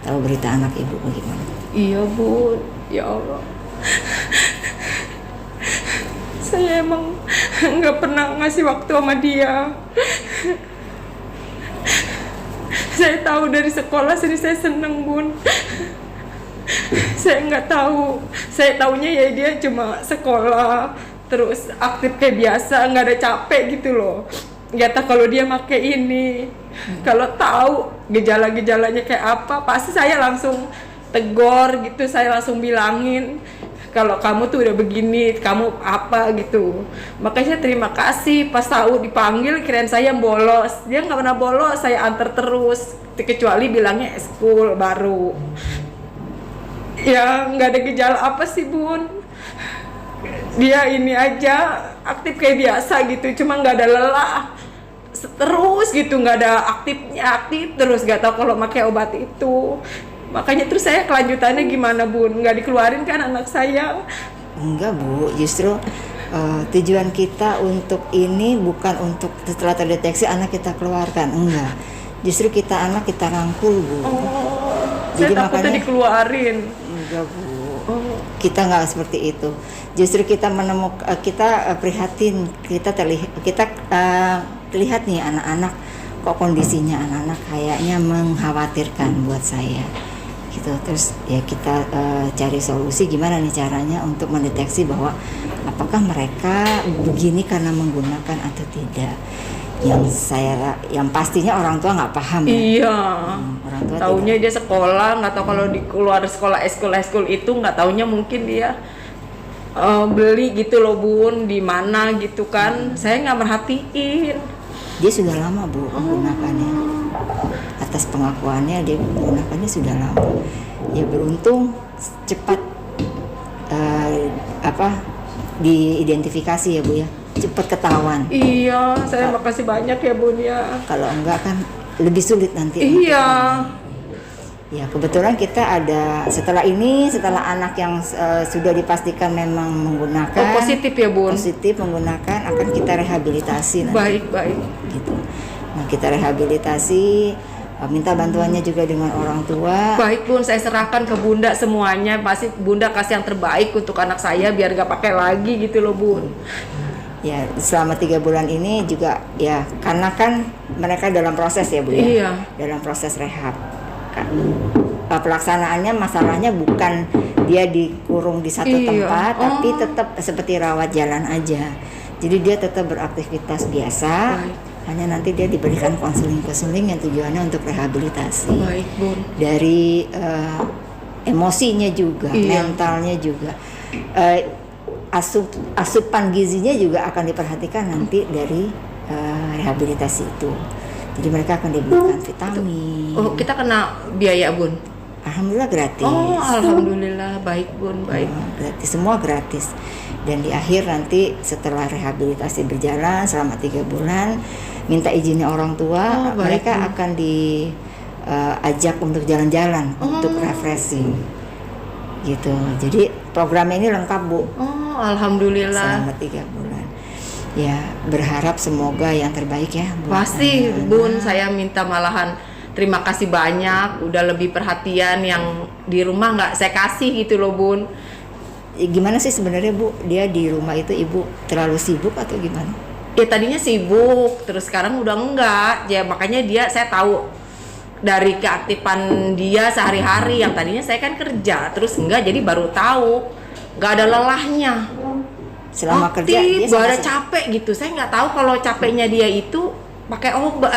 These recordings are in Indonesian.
tahu berita anak ibu bagaimana? Iya Bun, ya Allah. Saya emang nggak pernah ngasih waktu sama dia. Saya tahu dari sekolah sini saya seneng Bun. Saya nggak tahu. Saya taunya ya dia cuma sekolah, terus aktif kayak biasa, nggak ada capek gitu loh. Nggak tahu kalau dia pakai ini. Kalau tahu gejala-gejalanya kayak apa, pasti saya langsung tegor gitu, saya langsung bilangin kalau kamu tuh udah begini, kamu apa gitu. Makanya terima kasih pas tahu dipanggil, kirain saya bolos. Dia nggak pernah bolos, saya antar terus, kecuali bilangnya eskul baru. Ya nggak ada gejala apa sih Bun. Dia ini aja aktif kayak biasa gitu, cuma nggak ada lelah terus gitu, nggak ada aktif terus, nggak tahu kalau pakai obat itu. Makanya terus saya kelanjutannya gimana Bun? Nggak dikeluarin kan anak saya? Enggak Bu, justru tujuan kita untuk ini bukan untuk setelah terdeteksi anak kita keluarkan, enggak. Justru anak kita rangkul Bu. Jadi saya takutnya dikeluarin. Enggak Bu, kita nggak seperti itu. Justru kita menemukan, kita prihatin, kita terlihat nih anak-anak, kok kondisinya anak-anak kayaknya mengkhawatirkan buat saya. Gitu. Terus ya kita cari solusi gimana nih caranya untuk mendeteksi bahwa apakah mereka begini karena menggunakan atau tidak. Yang pastinya orang tua nggak paham ya. Iya. Orang tua taunya dia sekolah, nggak tahu kalau di keluar sekolah eskul itu, nggak taunya mungkin dia beli gitu loh Bun, di mana gitu kan. Saya nggak merhatiin. Dia sudah lama Bu menggunakannya. Atas pengakuannya dia menggunakannya sudah lama. Ya beruntung cepat diidentifikasi ya Bu ya, cepat ketahuan. Iya, saya makasih banyak ya Bun ya. Kalau enggak kan lebih sulit nanti. Iya. Ya kebetulan kita ada setelah anak yang sudah dipastikan memang menggunakan positif ya Bun. Positif menggunakan, akan kita rehabilitasi nanti. Baik. Gitu. Nah kita rehabilitasi, minta bantuannya juga dengan orang tua. Baik Bun, saya serahkan ke Bunda semuanya. Pasti Bunda kasih yang terbaik untuk anak saya biar gak pakai lagi gitu loh Bun. Ya selama 3 bulan ini juga ya, karena kan mereka dalam proses ya Bu ya. Iya. Dalam proses rehab. Pelaksanaannya masalahnya bukan dia dikurung di satu tempat, tapi tetap seperti rawat jalan aja. Jadi dia tetap beraktivitas biasa. Baik. Hanya nanti dia diberikan konseling yang tujuannya untuk rehabilitasi. Baik Bun. Dari emosinya juga, mentalnya juga, asupan gizinya juga akan diperhatikan nanti dari rehabilitasi itu. Jadi mereka akan diberikan vitamin. Oh, kita kena biaya Bun? Alhamdulillah gratis. Oh, alhamdulillah, baik Bun, baik. Gratis, semua gratis. Dan di akhir nanti setelah rehabilitasi berjalan selama 3 bulan, minta izinnya orang tua, mereka akan diajak untuk jalan-jalan, untuk refreshing. Gitu. Jadi programnya ini lengkap Bu. Oh, alhamdulillah. Selama 3 bulan. Ya berharap semoga yang terbaik ya. Pasti Bun, saya minta malahan terima kasih banyak, udah lebih perhatian yang di rumah nggak saya kasih gitu loh Bun. Gimana sih sebenarnya Bu, dia di rumah itu Ibu terlalu sibuk atau gimana? Ya tadinya sibuk, terus sekarang udah enggak. Ya makanya saya tahu dari keaktifan dia sehari-hari, yang tadinya saya kan kerja, terus enggak, jadi baru tahu nggak ada lelahnya. Selama aktif, kerja dia gak ada capek gitu. Saya nggak tahu kalau capeknya dia itu pakai obat,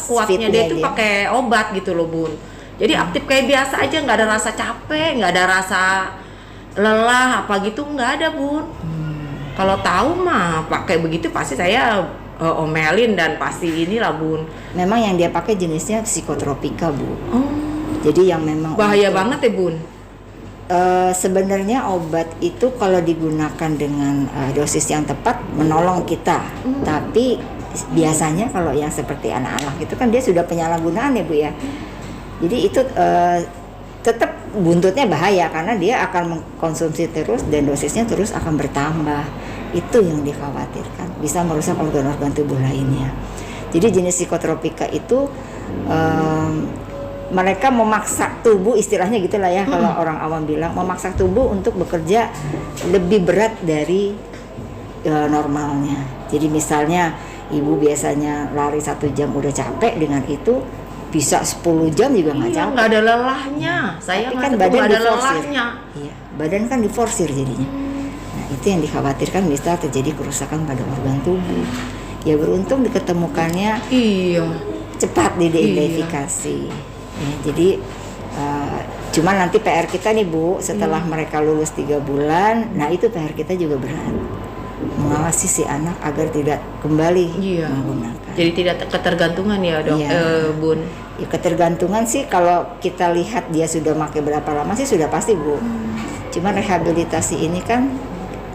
kuatnya dia itu pakai obat gitu loh Bun. Jadi aktif kayak biasa aja, nggak ada rasa capek, nggak ada rasa lelah apa gitu, nggak ada Bun. Kalau tahu mah pakai begitu pasti saya omelin dan pasti inilah Bun. Memang yang dia pakai jenisnya psikotropika Bu. Jadi yang memang bahaya banget ya Bun. Sebenarnya obat itu kalau digunakan dengan dosis yang tepat menolong kita. Tapi biasanya kalau yang seperti anak-anak itu kan dia sudah penyalahgunaan ya Bu ya. Jadi itu tetap buntutnya bahaya karena dia akan mengkonsumsi terus dan dosisnya terus akan bertambah. Itu yang dikhawatirkan, bisa merusak organ-organ tubuh lainnya. Jadi jenis psikotropika itu mereka memaksa tubuh, istilahnya gitulah ya, kalau orang awam bilang memaksa tubuh untuk bekerja lebih berat dari normalnya. Jadi misalnya ibu biasanya lari 1 jam udah capek, dengan itu bisa 10 jam juga nggak capek. Nggak ada lelahnya. Saya Tapi kan nggak badan ada diforsir. lelahnya. Iya, badan kan diforsir jadinya. Nah, itu yang dikhawatirkan bisa terjadi kerusakan pada organ tubuh. Ya beruntung diketemukannya Iya. cepat diidentifikasi. Ya, jadi cuman nanti PR kita nih Bu, setelah mereka lulus 3 bulan, nah itu PR kita juga berat. Mengawasi si anak agar tidak kembali menggunakan. Jadi tidak ketergantungan ya dok, Iya. Bun. Ya, ketergantungan sih kalau kita lihat dia sudah pakai berapa lama sih sudah pasti Bu. Cuman rehabilitasi ini kan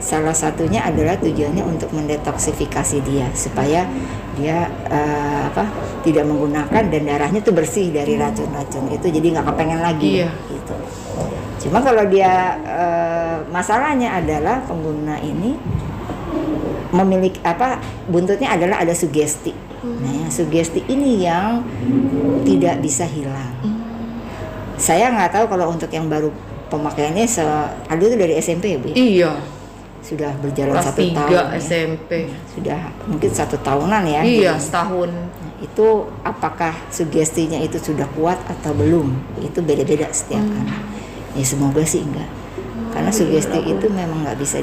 salah satunya adalah tujuannya untuk mendetoksifikasi dia supaya dia tidak menggunakan dan darahnya tuh bersih dari racun-racun itu, jadi nggak kepengen lagi gitu. Cuma kalau dia masalahnya adalah pengguna ini memiliki buntutnya adalah ada sugesti. Nah, yang sugesti ini yang tidak bisa hilang. Saya nggak tahu kalau untuk yang baru pemakaiannya aduh itu dari SMP ya Bu? Iya. Sudah berjalan Kelas 1 tahun. SMP. Sudah mungkin 1 tahunan ya. Iya, Jadi, setahun. itu apakah sugestinya itu sudah kuat atau belum? Itu beda-beda setiap anak. Ya semoga sih enggak. Karena sugesti itu memang nggak bisa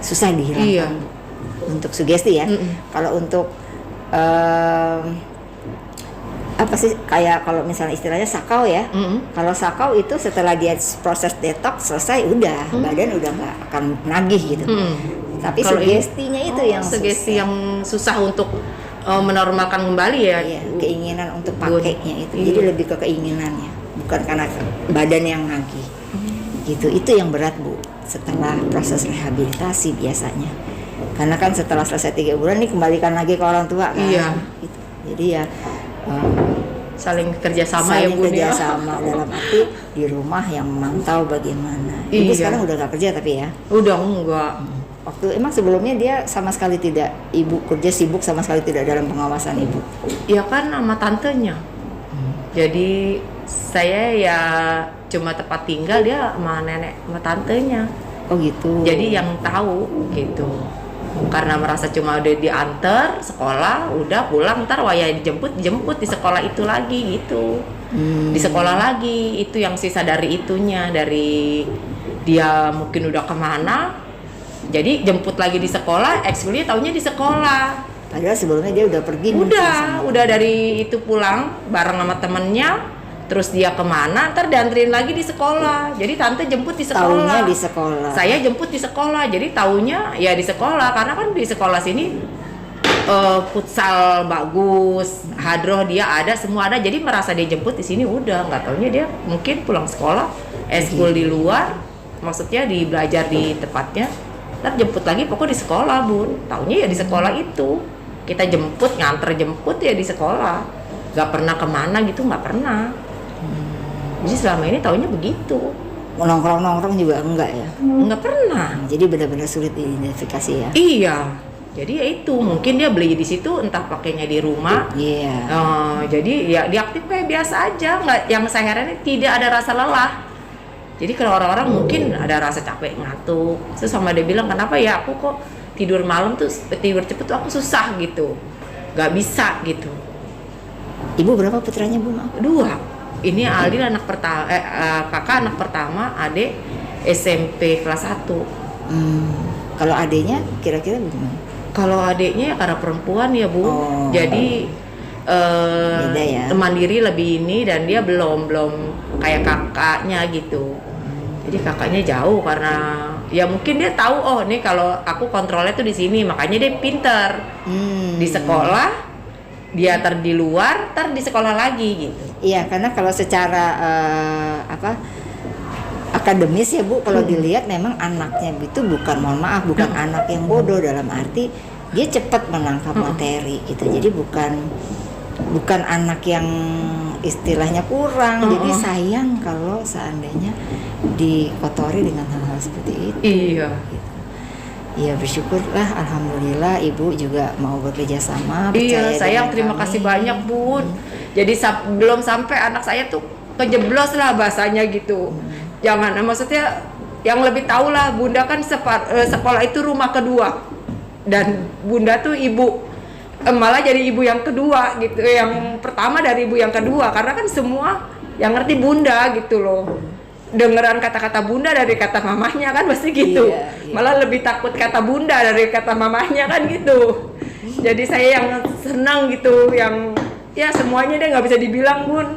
susah dihilangkan. Iya. Untuk sugesti ya. Kalau untuk apa sih, kayak kalau misalnya istilahnya sakau ya. Kalau sakau itu setelah dia proses detox selesai udah badan udah nggak akan nagih gitu. Tapi Kalau sugestinya itu yang sugesti susah. yang susah untuk menormalkan kembali ya. Iya, keinginan untuk pakainya itu. Jadi lebih ke keinginannya, bukan karena badan yang nagih. Gitu. Itu yang berat Bu. Setelah proses rehabilitasi biasanya. Karena kan setelah selesai 3 bulan nih kembalikan lagi ke orang tua kan. Iya. Gitu. Jadi ya saling kerjasama ya Bun ya. kerjasama dalam arti di rumah yang memantau bagaimana. Ibu Iya. sekarang udah gak kerja tapi ya. Udah enggak. Waktu emang sebelumnya dia sama sekali tidak, ibu kerja sibuk sama sekali tidak dalam pengawasan ibu. Ya kan sama tantenya. Jadi saya ya cuma tempat tinggal, dia sama nenek sama tantenya. Oh gitu. Jadi yang tahu gitu. Karena merasa cuma udah diantar sekolah, udah pulang, ntar waya dijemput di sekolah itu lagi gitu. Di sekolah lagi, itu yang sisa dari itunya, dari dia mungkin udah kemana, jadi jemput lagi di sekolah, ekskulnya taunya di sekolah. Padahal sebelumnya dia udah pergi. Udah dari itu pulang bareng sama temennya, terus dia kemana, ntar dianterin lagi di sekolah. Jadi tante jemput di sekolah. Taunya di sekolah. Saya jemput di sekolah, jadi taunya ya di sekolah, karena kan di sekolah sini futsal bagus, hadroh dia ada, semua ada, jadi merasa dia jemput di sini udah, nggak taunya dia mungkin pulang sekolah, eskul di luar, maksudnya di belajar di tempatnya, ntar jemput lagi pokok di sekolah Bun, taunya ya di sekolah itu, kita jemput, nganter jemput ya di sekolah, nggak pernah kemana gitu, nggak pernah. Jadi selama ini taunya begitu. Nongkrong juga enggak ya? Nggak pernah. Jadi benar-benar sulit diidentifikasi ya? Iya. Jadi ya itu, mungkin dia beli di situ, entah pakainya di rumah. Iya. Jadi ya diaktif kayak biasa aja, nggak, yang saya heran tidak ada rasa lelah. Jadi kalau orang-orang mungkin ada rasa capek, ngantuk. Terus sama dia bilang, kenapa ya aku kok tidur malam tuh, tidur cepet tuh aku susah gitu, nggak bisa gitu. Ibu berapa putranya Bu? 2. Ini Aldi anak pertama, kakak anak pertama, adik SMP kelas 1. Kalau adiknya kira-kira bagaimana? Kalau adiknya ya karena perempuan ya Bu, jadi beda ya? mandiri lebih ini, dan dia belum kayak kakaknya gitu. Jadi kakaknya jauh karena ya mungkin dia tahu, oh nih kalau aku kontrolnya tuh di sini, makanya dia pinter. Di sekolah dia di luar, di sekolah lagi gitu. Iya, karena kalau secara akademis ya Bu, kalau dilihat memang anaknya itu bukan, mohon maaf, bukan anak yang bodoh, dalam arti dia cepat menangkap materi gitu. Jadi bukan anak yang istilahnya kurang. Jadi sayang kalau seandainya dikotori dengan hal-hal seperti itu. Iya. Gitu. Ya bersyukurlah, alhamdulillah Ibu juga mau bekerja sama. Iya, percaya sayang, dengan terima kami. kasih banyak Bun. Jadi belum sampai anak saya tuh kejeblos lah bahasanya gitu. Jangan, maksudnya yang lebih tahu lah, bunda kan sekolah itu rumah kedua dan bunda tuh ibu, malah jadi ibu yang kedua gitu, yang pertama dari ibu yang kedua, karena kan semua yang ngerti bunda gitu loh. Dengeran kata-kata bunda dari kata mamahnya kan pasti gitu. Malah lebih takut kata bunda dari kata mamahnya kan gitu. Jadi saya yang senang gitu, yang ya semuanya deh nggak bisa dibilang bun.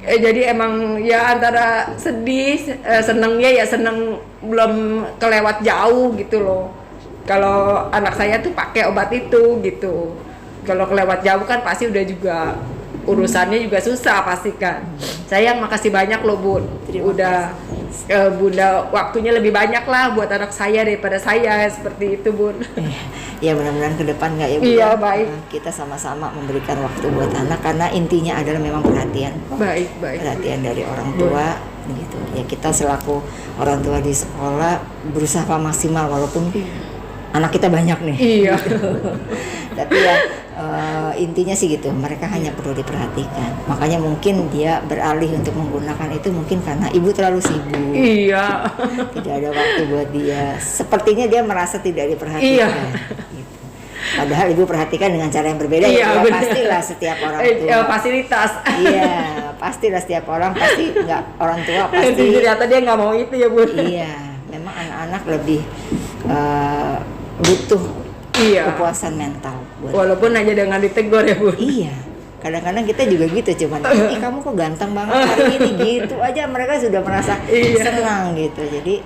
Jadi emang ya antara sedih, senengnya ya seneng belum kelewat jauh gitu loh. Kalau anak saya tuh pakai obat itu gitu. Kalau kelewat jauh kan pasti udah juga urusannya juga susah pasti kan. Saya makasih banyak loh bun, udah bunda waktunya lebih banyak lah buat anak saya daripada saya, seperti itu bun. Ya mudah-mudahan ke depan nggak ya Bu. Iya baik. Kita sama-sama memberikan waktu buat anak, karena intinya adalah memang perhatian. Baik. Perhatian dari orang tua gitu. Ya kita selaku orang tua di sekolah berusaha maksimal walaupun anak kita banyak nih. Iya. Tapi ya intinya sih gitu, mereka hanya perlu diperhatikan. Makanya mungkin dia beralih untuk menggunakan itu mungkin karena ibu terlalu sibuk. Iya. Tidak ada waktu buat dia. Sepertinya dia merasa tidak diperhatikan. Iya. Gitu. Padahal ibu perhatikan dengan cara yang berbeda. Iya, ya pastilah setiap orang tua. Fasilitas. Iya, pastilah setiap orang pasti nggak, orang tua pasti. Ternyata dia nggak mau itu ya bun. Iya, memang anak-anak lebih butuh kepuasan mental. Walaupun hanya dengan ditegur ya bun. Iya, kadang-kadang kita juga gitu, cuman kamu kok ganteng banget hari ini gitu aja mereka sudah merasa senang gitu. Jadi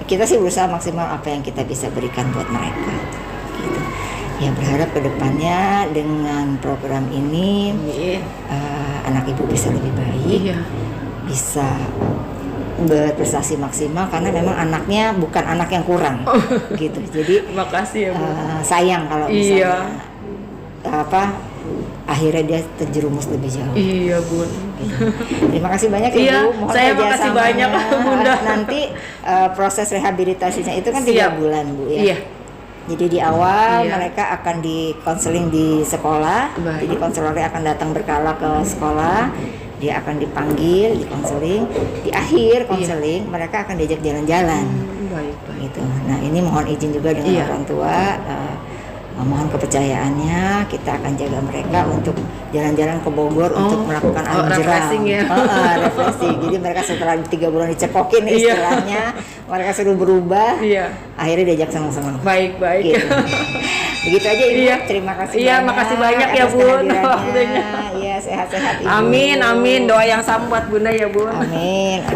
kita sih berusaha maksimal apa yang kita bisa berikan buat mereka gitu. Ya berharap kedepannya dengan program ini anak ibu bisa lebih baik, bisa berprestasi maksimal, karena memang anaknya bukan anak yang kurang gitu. Jadi makasih ya Bu. Sayang kalau misalnya akhirnya dia terjerumus lebih jauh. Iya Bun. Terima kasih banyak ya Bu. Mohon saya makasih banyak Bunda. Nanti proses rehabilitasinya itu kan 3 bulan Bu ya. Iya. Jadi di awal mereka akan dikonseling di sekolah. Jadi konselornya akan datang berkala ke sekolah. Dia akan dipanggil, dikonseling. Di akhir konseling mereka akan diajak jalan-jalan. Baik. Gitu. Nah ini mohon izin juga dengan orang tua. Mohon kepercayaannya, kita akan jaga mereka untuk jalan-jalan ke Bogor untuk melakukan alam jeram. Refreshing ya. Refreshing. Jadi mereka setelah 3 bulan dicekokin istilahnya, mereka suruh berubah. Akhirnya diajak senang-senang. Baik. Gitu. Begitu aja Ibu. Terima kasih banyak. Makasih banyak ya Bun. Iya, sehat-sehat Ibu. Amin. Doa yang sama buat Bunda ya Bun. Amin.